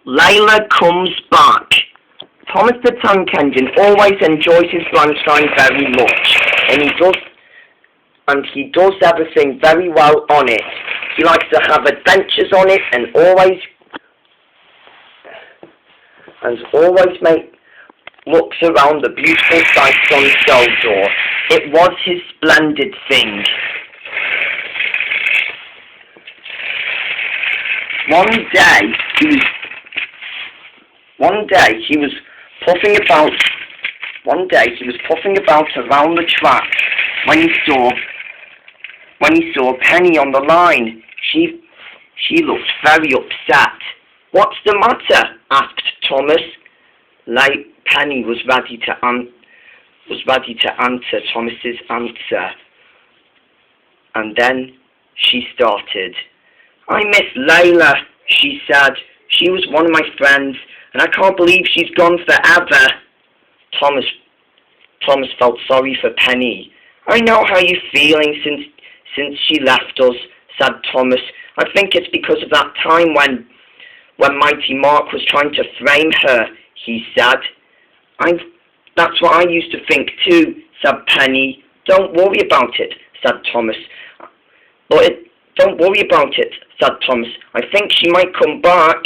Layla comes back. Thomas the Tank Engine always enjoys his branch line very much, and he does everything very well on it. He likes to have adventures on it and always looks around the beautiful sights on Soldor. It was his splendid thing. One day he was puffing about around the track when he saw Penny on the line. She looked very upset. "What's the matter?" asked Thomas. Penny was ready to answer Thomas's answer, and then she started. "I miss Layla," she said. "She was one of my friends, and I can't believe she's gone forever." Thomas felt sorry for Penny. "I know how you're feeling since she left us," said Thomas. "I think it's because of that time when Mighty Mark was trying to frame her," he said. "That's what I used to think too," said Penny. "Don't worry about it," said Thomas. Don't worry about it," said Thomas. "I think she might come back."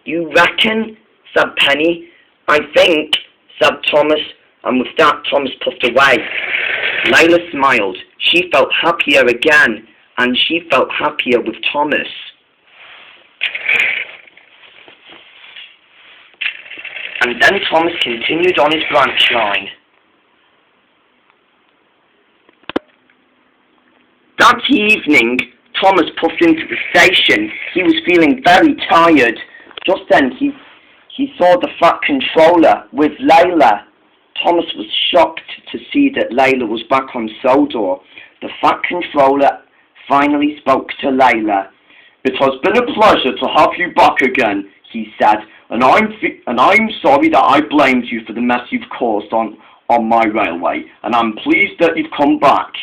"You reckon?" said Penny. "I think," said Thomas, and with that Thomas puffed away. Layla smiled. She felt happier again, and she felt happier with Thomas. And then Thomas continued on his branch line. That evening, Thomas puffed into the station. He was feeling very tired. Just then he saw the Fat Controller with Layla. Thomas was shocked to see that Layla was back on Soldor. The Fat Controller finally spoke to Layla. "It has been a pleasure to have you back again," he said, and I'm sorry that I blamed you for the mess you've caused on my railway, and I'm pleased that you've come back."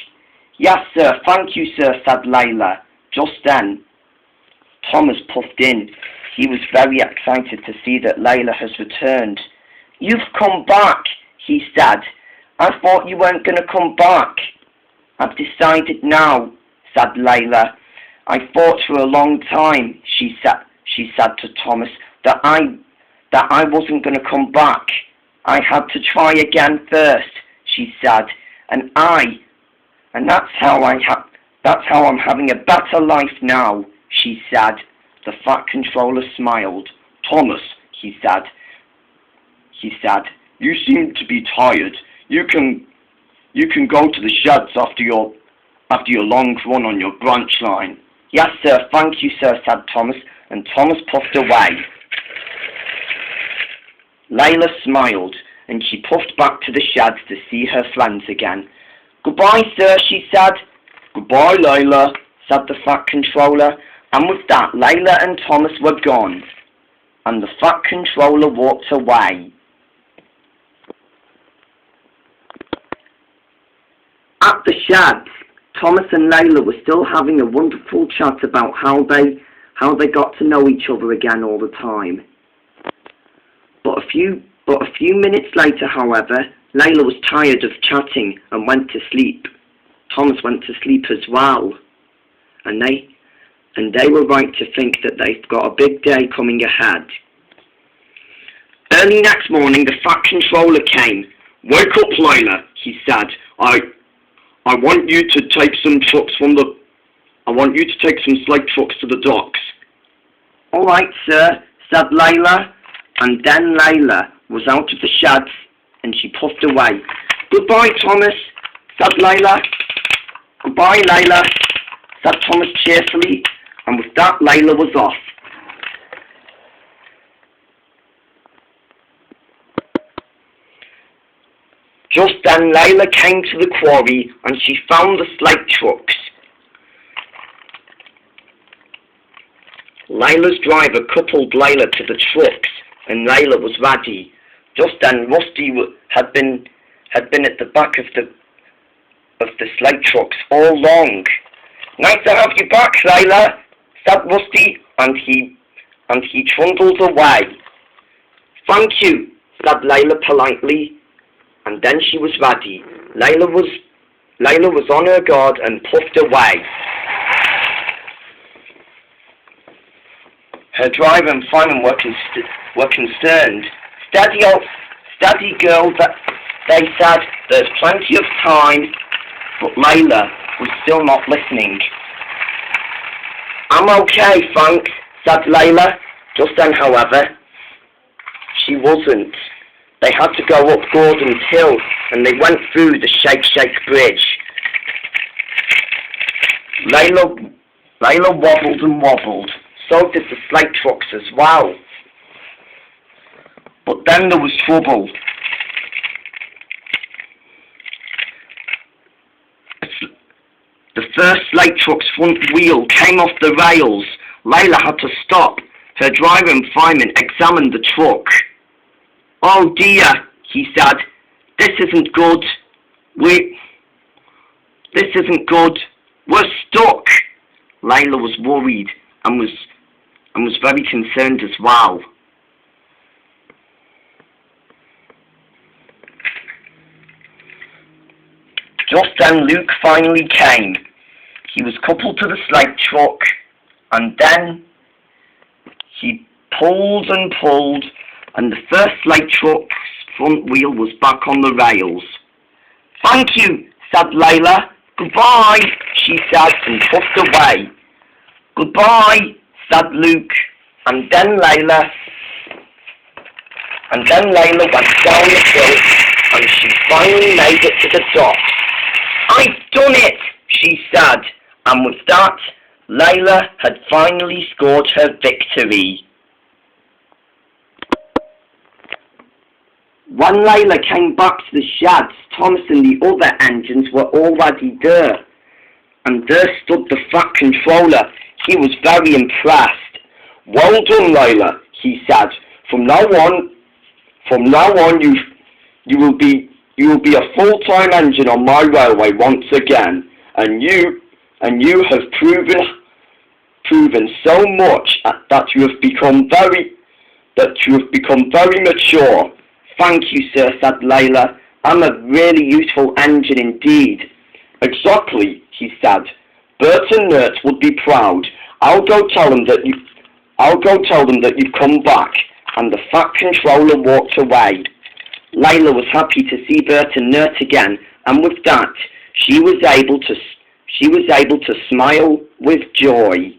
"Yes, sir, thank you, sir," said Layla. Just then, Thomas puffed in. He was very excited to see that Layla has returned. "You've come back," he said. "I thought you weren't going to come back." "I've decided now," said Layla. "I thought for a long time," she said to Thomas, that I wasn't going to come back. "I had to try again first," she said, and that's how I'm having a better life now," she said. The Fat Controller smiled. "Thomas," he said, "you seem to be tired. You can go to the sheds after your long run on your branch line." "Yes, sir, thank you, sir," said Thomas, and Thomas puffed away. Layla smiled, and she puffed back to the sheds to see her friends again. "Goodbye, sir," she said. "Goodbye, Layla," said the Fat Controller, and with that Layla and Thomas were gone, and the Fat Controller walked away. At the sheds, Thomas and Layla were still having a wonderful chat about how they got to know each other again all the time. But a few minutes later, however, Layla was tired of chatting and went to sleep. Thomas went to sleep as well, and they were right to think that they've got a big day coming ahead. Early next morning, the Fat Controller came. "Wake up, Layla," he said. I want you to take some slate trucks to the docks." "All right, sir," said Layla, and then Layla was out of the sheds and she puffed away. "Goodbye, Thomas," said Layla. "Goodbye, Layla," said Thomas cheerfully, and with that Layla was off. Just then Layla came to the quarry and she found the slate trucks. Layla's driver coupled Layla to the trucks and Layla was ready. Just then Rusty had been at the back of the slate trucks all along. "Nice to have you back, Layla," said Rusty, and and he trundled away. "Thank you," said Layla politely, and then she was ready. Layla was on her guard and puffed away. Her driver and fireman were concerned. Steady girl, they said, there's plenty of time, but Layla was still not listening. "I'm okay, thanks," said Layla. Just then, however, she wasn't. They had to go up Gordon's Hill, and they went through the Shake Bridge. Layla wobbled and wobbled. So did the slate trucks as well. But then there was trouble. The first slate truck's front wheel came off the rails. Layla had to stop. Her driver and fireman examined the truck. "Oh dear," he said. This isn't good. We're stuck." Layla was worried and was very concerned as well. Just then Luke finally came. He was coupled to the slate truck, and then he pulled and pulled, and the first slate truck's front wheel was back on the rails. "Thank you," said Layla. "Goodbye," she said, and puffed away. "Goodbye," said Luke, and then Layla went down the hill, and she finally made it to the dock. "I've done it," she said, and with that, Layla had finally scored her victory. When Layla came back to the sheds, Thomas and the other engines were already there, and there stood the Fat Controller. He was very impressed. "Well done, Layla," he said. From now on, you will be a full-time engine on my railway once again, and you have proven so much that you have become very mature." "Thank you, sir," said Layla. "I'm a really useful engine indeed." "Exactly," he said. "Bert and Nert would be proud. I'll go tell them that you've come back." And the Fat Controller walked away. Layla was happy to see Bert and Nert again, and with that, she was able to smile with joy.